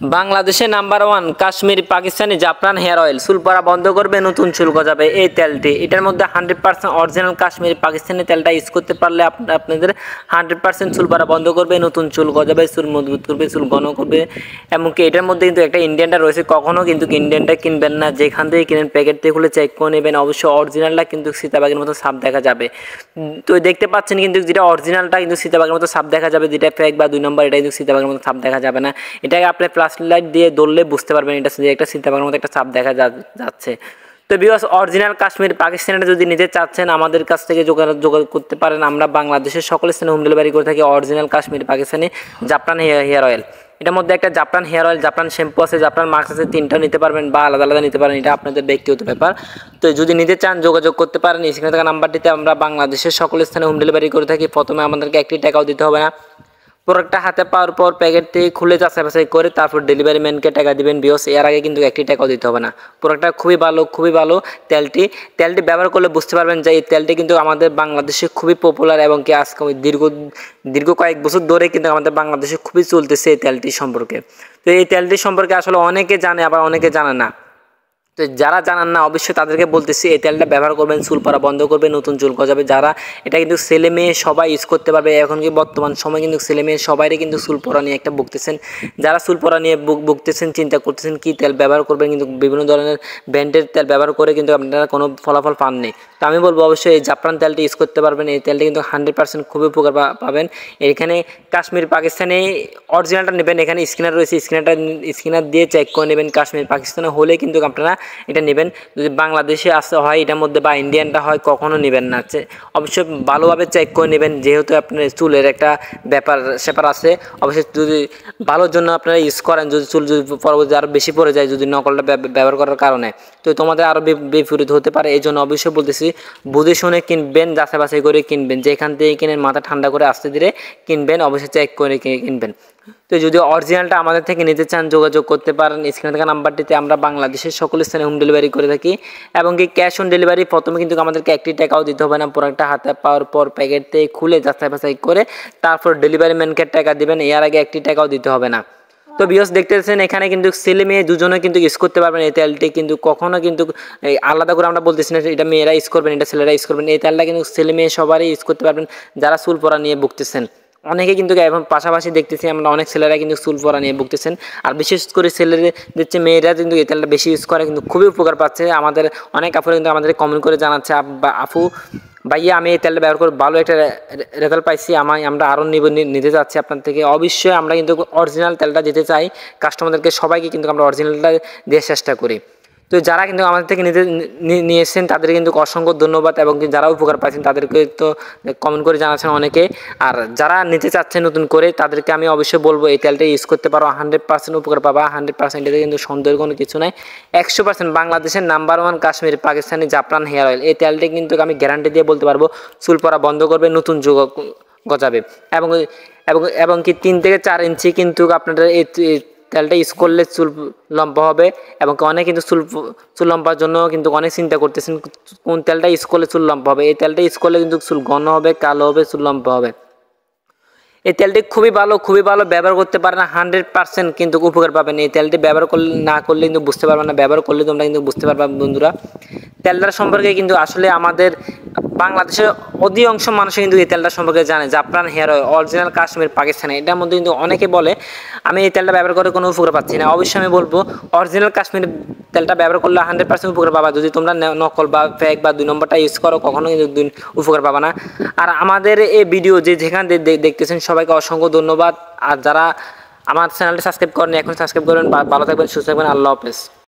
বাংলাদেশে নাম্বার 1 কাশ্মীরি পাকিস্তানি জাফরান hair oil চুল পড়া বন্ধ করবে, নতুন চুল গজাবে। এই তেলটি এটার মধ্যে 100% অরিজিনাল কাশ্মীরি পাকিস্তানি তেলটা ইউজ করতে পারলে আপনাদের 100% চুল পড়া বন্ধ করবে, নতুন চুল গজাবে, চুল মজবুত করবে, চুল ঘন করবে। এমনকি এটার মধ্যে কিন্তু একটা ইন্ডিয়ানটা রয়েছে, কখনো কিন্তু ইন্ডিয়ানটা কিনবেন না, যেখান থেকে কিনেন প্যাকেট থেকে খুলে চেক করে নেবেন। অবশ্যই অরিজিনালটা কিন্তু সীতাবাগের মতো সাপ দেখা যাবে। তো দেখতে পাচ্ছেন কিন্তু যেটা অরিজিনালটা কিন্তু সীতাবাগের মতো সাপ দেখা যাবে, যেটা ফেক বা 2 নম্বর এটা কিন্তু সীতাবাগের মতো সাপ দেখা যাবে না। এটাকে আপনি লাইট দিয়ে ধরলে বুঝতে পারবেন এটা একটা সীতাবাগের মতো একটা চাপ দেখা যাচ্ছে। তো ভিউয়ার্স, অরিজিনাল কাশ্মীর পাকিস্তানিটা যদি নিতে চাচ্ছেন আমাদের কাছ থেকে যোগাযোগ করতে পারেন। আমরা বাংলাদেশের সকল স্থানে হোম ডেলিভারি করে থাকি অরিজিনাল কাশ্মীর পাকিস্তানি জাফরান হেয়ার অয়েল। এটার মধ্যে একটা জাফরান হেয়ার অয়েল, জাফরান শ্যাম্পু আছে, জাফরান মাস্ক আছে, 3টা নিতে পারবেন বা আলাদা আলাদা নিতে পারেন, এটা আপনাদের ব্যক্তিগত ব্যাপার। তো যদি নিতে চান যোগাযোগ করতে পারেন স্ক্রিনে থাকা নাম্বারটিতে। আমরা বাংলাদেশের সকল স্থানে হোম ডেলিভারি করে থাকি। প্রথমে আমাদেরকে 1 টাকাও দিতে হবে না। প্রোডাক্টটা হাতে পাওয়ার পর প্যাকেট থেকে খুলে যাচাই করে তারপর ডেলিভারি ম্যানকে টাকা দিবেন। বিকজ এর আগে কিন্তু 1 টাকাও দিতে হবে না। প্রোডাক্টটা খুবই ভালো তেলটি ব্যবহার করলে বুঝতে পারবেন যে এই তেলটি কিন্তু আমাদের বাংলাদেশে খুবই পপুলার এবং কি আজকে দীর্ঘ কয়েক বছর ধরে কিন্তু আমাদের বাংলাদেশে খুবই চলতেছে এই তেলটি সম্পর্কে। তো এই তেলটি সম্পর্কে আসলে অনেকে জানে, আবার অনেকে জানে না। তো যারা জানান না অবশ্যই তাদেরকে বলতেছি এই তেলটা ব্যবহার করবেন, চুল পড়া বন্ধ করবে, নতুন চুল গজাবে। যারা এটা কিন্তু ছেলে মেয়ে সবাই ইউজ করতে পারবে। এখন কি বর্তমান সময় কিন্তু ছেলে মেয়ে সবাইই কিন্তু চুল পড়া নিয়ে একটা ভুগতেছেন। যারা চুল পড়া নিয়ে ভুগতেছেন, চিন্তা করতেছেন কি তেল ব্যবহার করবেন, কিন্তু বিভিন্ন ধরনের ব্র্যান্ডের তেল ব্যবহার করে কিন্তু আপনারা কোনো ফলাফল পাননি। তো আমি বলবো অবশ্যই এই জাফরান তেলটি ইউজ করতে পারবেন। এই তেলটি কিন্তু 100% খুবই উপকার পাবেন। এখানে কাশ্মীর পাকিস্তানি অরিজিনালটা নেবেন, এখানে স্ক্যানার রয়েছে, স্ক্যানার দিয়ে চেক করে নেবেন। কাশ্মীর পাকিস্তানি হলে কিন্তু আপনারা এটা নেবেন। যদি বাংলাদেশে আসতে হয় এটার মধ্যে বা ইন্ডিয়ানটা হয় কখনো নেবেন না। অবশ্যই ভালোভাবে চেক করে নেবেন, যেহেতু আপনার চুলের একটা ব্যাপার আছে। অবশ্যই যদি ভালোর জন্য আপনারা ইউজ করেন, যদি চুল পরবর্তী আরও বেশি পড়ে যায় যদি নকলটা ব্যবহার করার কারণে, তো তোমাদের আরও বিপরীত হতে পারে। এই জন্য অবশ্যই বলতেছি বুঝে শুনে কিনবেন, যাচাই করে কিনবেন। যেখান থেকে কিনেন মাথা ঠান্ডা করে আস্তে ধীরে কিনবেন, অবশ্যই চেক করে কিনবেন। তো যদি অরিজিনালটা আমাদের থেকে নিতে চান যোগাযোগ করতে পারেন স্ক্রিনে থাকা নাম্বারটিতে। আমরা বাংলাদেশের সকল স্থানে হোম ডেলিভারি করে থাকি এবং কি ক্যাশ অন ডেলিভারি। প্রথমে কিন্তু আমাদেরকে 1 টাকাও দিতে হবে না। প্রোডাক্টটা হাতে পাওয়ার পর প্যাকেট থেকে খুলে যাচাই করে তারপর ডেলিভারি ম্যানকে টাকা দিবেন। এর আগে 1 টাকাও দিতে হবে না। তো ভিউয়ার্স দেখতেছেন এখানে কিন্তু ছেলে মেয়ে দুজনে কিন্তু ইউজ করতে পারবেন এই তেলটি। কিন্তু কখনো কিন্তু আলাদা করে আমরা বলতেছি না এটা মেয়েরা ইউজ করবেন, এটা ছেলেরা ইউজ করবেন। এই তেলটা কিন্তু ছেলে মেয়ে সবারই ইউজ করতে পারবেন যারা চুল পড়া নিয়ে ভুগতেছেন। অনেকে কিন্তু এখন পাশাপাশি দেখতেছি আমরা অনেক ছেলেরা কিন্তু চুল পড়া নিয়ে ভুগতেছেন। আর বিশেষ করে ছেলেদের দেখছে মেয়েরা কিন্তু এই তেলটা বেশি ইউজ করে, কিন্তু খুবই উপকার পাচ্ছে। আমাদের অনেক আপুরা কিন্তু আমাদের কমেন্ট করে জানাচ্ছে আপু ভাইয়া আমি এই তেলটা ব্যবহার করে ভালো একটা রেজাল্ট পাইছি, আমরা আরও নিতে চাচ্ছি আপনার থেকে। অবশ্যই আমরা কিন্তু অরিজিনাল তেলটা দিতে চাই কাস্টমারদেরকে, সবাইকে কিন্তু আমরা অরিজিনালটা দেওয়ার চেষ্টা করি। তো যারা কিন্তু আমাদের থেকে নিয়েছেন তাদের কিন্তু অসংখ্য ধন্যবাদ, এবং যারা উপকার পাচ্ছেন তাদেরকে তো কমেন্ট করে জানাচ্ছেন অনেকে। আর যারা নিতে চাচ্ছেন নতুন করে তাদেরকে আমি অবশ্যই বলবো এই তেলটা ইউজ করতে পারো, 100% উপকার পাবা। 100% এতে কিন্তু সন্দেহের কোনো কিছু নাই। 100% বাংলাদেশের নাম্বার 1 কাশ্মীর পাকিস্তানি জাফরান হেয়ার অয়েল। এই তেলটি কিন্তু আমি গ্যারান্টি দিয়ে বলতে পারবো চুল পড়া বন্ধ করবে, নতুন যুগ গজাবে। এবং কি 3 থেকে 4 ইঞ্চি কিন্তু আপনাদের এই তেলটা ইউজ করলে চুল লম্বা হবে। এবং অনেক কিন্তু চুল লম্বার জন্য কিন্তু অনেক চিন্তা করতেছেন কোন তেলটা ইউজ করলে চুল লম্বা হবে। এই তেলটা ইউজ করলে কিন্তু চুল ঘন হবে, কালো হবে, চুল লম্বা হবে। এই তেলটি খুবই ভালো ব্যবহার করতে পারেন, 100% কিন্তু উপকার পাবেন। এই তেলটি ব্যবহার না করলে কিন্তু বুঝতে পারবেন না, ব্যবহার করলে তোমরা কিন্তু বুঝতে পারবা বন্ধুরা। তেলটার সম্পর্কে কিন্তু আসলে আমাদের বাংলাদেশের অধিকাংশ মানুষ কিন্তু এই তেলটা সম্পর্কে জানে, Zafran hair oil original Kashmir Pakistani. এটার মধ্যে কিন্তু অনেকে বলে আমি এই তেলটা ব্যবহার করে কোনো উপকার পাচ্ছি না। অবশ্যই আমি বলবো অরিজিনাল কাশ্মীর তেলটা ব্যবহার করলে 100% উপকার পাবা। যদি তোমরা নকল বা ফেক বা 2 নম্বরটা ইউজ করো কখনো কিন্তু উপকার পাবা না। আর আমাদের এই ভিডিও যেখান দেখতেছেন সবাইকে অসংখ্য ধন্যবাদ। আর যারা আমার চ্যানেলটি সাবস্ক্রাইব করেন এখন সাবস্ক্রাইব করবেন। ভালো থাকবেন, সুস্থ থাকবেন, আল্লাহ হাফেজ।